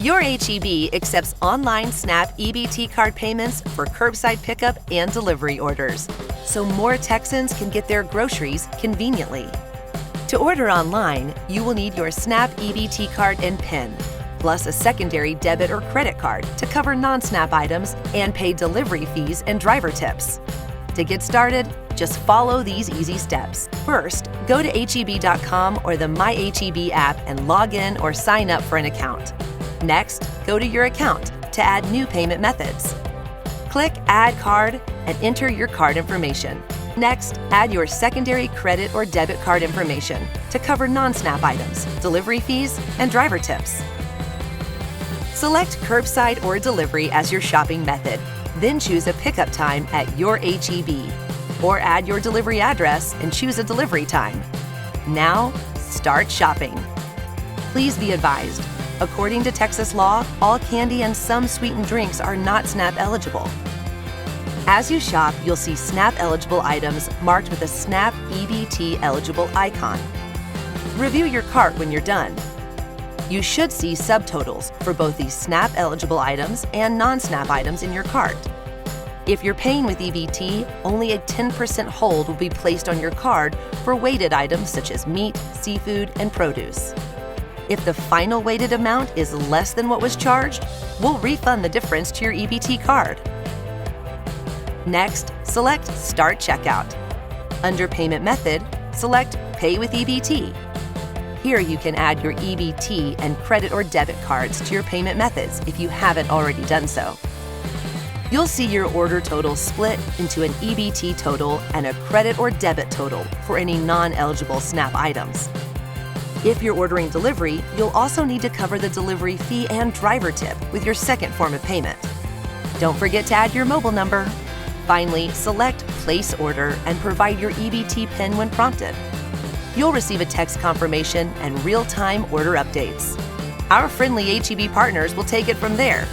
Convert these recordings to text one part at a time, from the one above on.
Your HEB accepts online SNAP EBT card payments for curbside pickup and delivery orders, so more Texans can get their groceries conveniently. To order online, you will need your SNAP EBT card and PIN, plus a secondary debit or credit card to cover non-SNAP items and pay delivery fees and driver tips. To get started, just follow these easy steps. First, go to heb.com or the MyHEB app and log in or sign up for an account. Next, go to your account to add new payment methods. Click Add Card and enter your card information. Next, add your secondary credit or debit card information to cover non-SNAP items, delivery fees, and driver tips. Select curbside or delivery as your shopping method, then choose a pickup time at your HEB, or add your delivery address and choose a delivery time. Now, start shopping. Please be advised, according to Texas law, all candy and some sweetened drinks are not SNAP eligible. As you shop, you'll see SNAP eligible items marked with a SNAP EBT-eligible icon. Review your cart when you're done. You should see subtotals for both these SNAP eligible items and non-SNAP items in your cart. If you're paying with EBT, only a 10% hold will be placed on your card for weighted items such as meat, seafood, and produce. If the final weighted amount is less than what was charged, we'll refund the difference to your EBT card. Next, select Start Checkout. Under Payment Method, select Pay with EBT. Here you can add your EBT and credit or debit cards to your payment methods if you haven't already done so. You'll see your order total split into an EBT total and a credit or debit total for any non-eligible SNAP items. If you're ordering delivery, you'll also need to cover the delivery fee and driver tip with your second form of payment. Don't forget to add your mobile number. Finally, select Place Order and provide your EBT PIN when prompted. You'll receive a text confirmation and real-time order updates. Our friendly HEB partners will take it from there.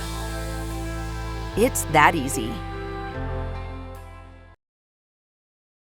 It's that easy.